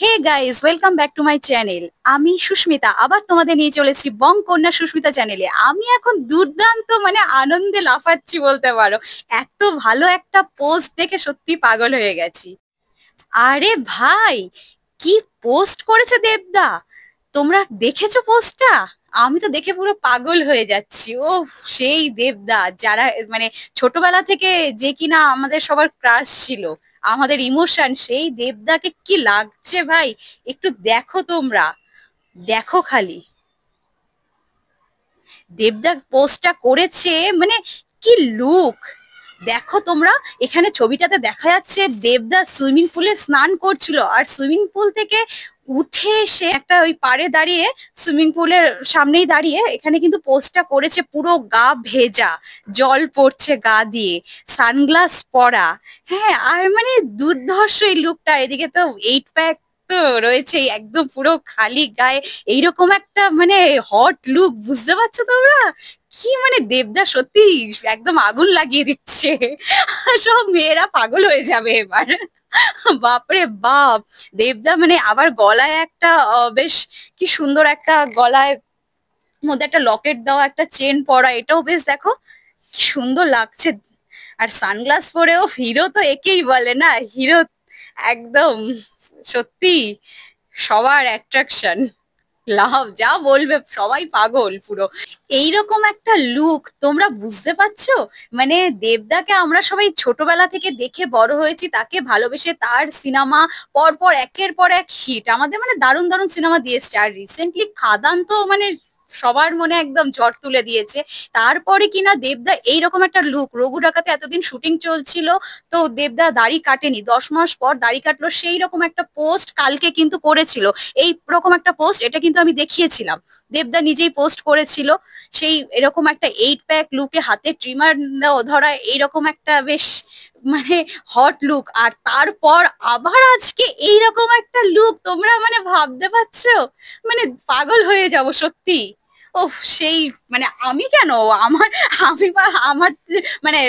Hey guys, welcome back to my channel. আমি সুস্মিতা আবার তোমাদের নিয়ে চলে এসেছি বং কন্যা সুস্মিতা চ্যানেলে। আমি এখন দুর্দান্ত আনন্দে লাফাচ্ছি বলতে পারো। এত ভালো একটা পোস্ট দেখে সত্যি পাগল হয়ে গেছি। আরে ভাই, কি পোস্ট করেছে দেবদা! তোমরা দেখেছো পোস্টটা? আমি তো দেখে পুরো পাগল হয়ে যাচ্ছি। ও, সেই দেবদা যারা ছোটবেলা থেকে যে কিনা আমাদের সবার ক্রাশ ছিল, আমাদের ইমোশন, সেই দেবদাকে কি লাগছে ভাই! একটু দেখো তোমরা, দেখো খালি। দেবদা পোস্টটা করেছে, মানে কি লুক! দেখো তোমরা, এখানে ছবিটাতে দেখা যাচ্ছে দেবদা সুইমিং পুলে স্নান করছিল, আর সুইমিং পুল থেকে উঠে এসে একটা ওই পাড়ে দাঁড়িয়ে, সুইমিং পুলের সামনেই দাঁড়িয়ে এখানে কিন্তু পোস্টটা করেছে, পুরো গা ভেজা, জল পড়ছে গা দিয়ে, সানগ্লাস পরা। হ্যাঁ, আর দুর্ধর্ষ এই লুকটা। এদিকে তো 8 প্যাক তো রয়েছেই, একদম পুরো খালি গায়ে, এইরকম একটা হট লুক, বুঝতে পারছো তোমরা? কি দেবদা সত্যি একদম আগুন লাগিয়ে দিচ্ছে। সব মেয়েরা পাগল হয়ে যাবে এবার। বাপরে বাপ! দেবদা আবার গলায় একটা বেশ কি সুন্দর একটা গলায় মধ্যে একটা লকেট দেওয়া, একটা চেন পরা, এটাও বেশ দেখো কি সুন্দর লাগছে। আর সানগ্লাস পরেও হিরো তো একেই বলে না, হিরো একদম। সত্যি সবার অ্যাট্রাকশন, লাভ, যা বলবে সবাই পাগল পুরো। এইরকম একটা লুক তোমরা বুঝতে পারছো? দেবদাকে আমরা সবাই ছোটবেলা থেকে দেখে বড় হয়েছি, তাকে ভালোবেসে, তার সিনেমা পরপর একের পর এক হিট, আমাদের দারুণ দারুণ সিনেমা দিয়ে এসছে। আর রিসেন্টলি খাদান তো সবার মনে একদম ঝড় তুলে দিয়েছে। তারপরে কিনা দেবদা এইরকম একটা লুক, রঘু ডাকাতে এতদিন শুটিং চলছিল, তো দেবদা দাড়ি কাটেনি, 10 মাস পর দাড়ি কাটলো, সেই রকম একটা পোস্ট কালকে কিন্তু করেছিল। এই রকম একটা পোস্ট, এটা কিন্তু আমি দেখিয়েছিলাম, দেবদা নিজেই পোস্ট করেছিল। সেই এরকম একটা 8 প্যাক লুকে, হাতে ট্রিমার ধরা, এইরকম একটা বেশ মানে হট লুক। আর তারপর আবার আজকে এইরকম একটা লুক, তোমরা ভাবতে পারছো? পাগল হয়ে যাব সত্যি। ওহ, সেই আমি কেন, আমার আমি বা আমার মানে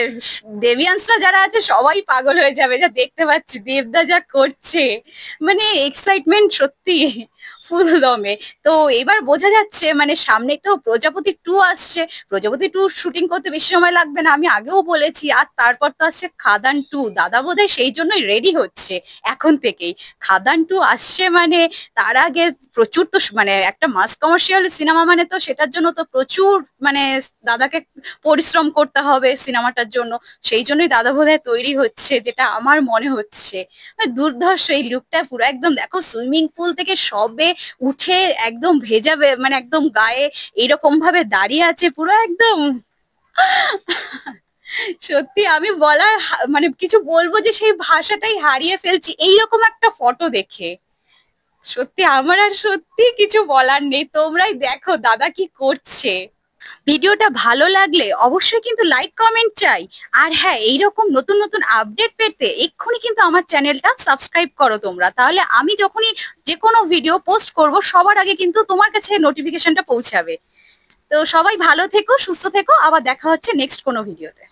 দেবিয়ান্সরা যারা আছে সবাই পাগল হয়ে যাবে, যা দেখতে পাচ্ছি দেবদা যা করছে। এক্সাইটমেন্ট সত্যি ফুল দমে। তো এবার বোঝা যাচ্ছে সামনে তো প্রজাপতি 2 আসছে। প্রজাপতি 2 শুটিং করতে বেশি সময় লাগবে না, আমি আগেও বলেছি। আর তারপর তো আসছে খাদান 2, দাদা বোধহয় সেই জন্যই রেডি হচ্ছে এখন থেকেই। খাদান 2 আসছে, তার আগে প্রচুর তো একটা মাস কমার্শিয়াল সিনেমা, তো সেটার জন্য তো প্রচুর দাদাকে পরিশ্রম করতে হবে সিনেমাটার জন্য। সেই জন্যই দাদা বোধহয় তৈরি হচ্ছে, যেটা আমার মনে হচ্ছে। দুর্ধর্ষ এই লুকটা পুরো, একদম দেখো সুইমিং পুল থেকে সবে উঠে একদম ভেজা একদম গায়ে এরকম ভাবে দাঁড়িয়ে আছে পুরো একদম। সত্যি আমি বলার কিছু বলবো যে সেই ভাষাটাই হারিয়ে ফেলছি এইরকম একটা ফটো দেখে। সত্যি আমার আর সত্যি কিছু বলার নেই, তোমরাই দেখো দাদা কি করছে। ভিডিওটা ভালো লাগলে অবশ্যই কিন্তু লাইক কমেন্ট চাই। আর হ্যাঁ, এইরকম নতুন নতুন আপডেট পেতে এক্ষুনি কিন্তু আমার চ্যানেলটা সাবস্ক্রাইব করো তোমরা, তাহলে আমি যখনই যে কোনো ভিডিও পোস্ট করব সবার আগে কিন্তু তোমার কাছে নোটিফিকেশনটা পৌঁছাবে। তো সবাই ভালো থেকো, সুস্থ থেকো, আবার দেখা হচ্ছে নেক্সট কোনো ভিডিওতে।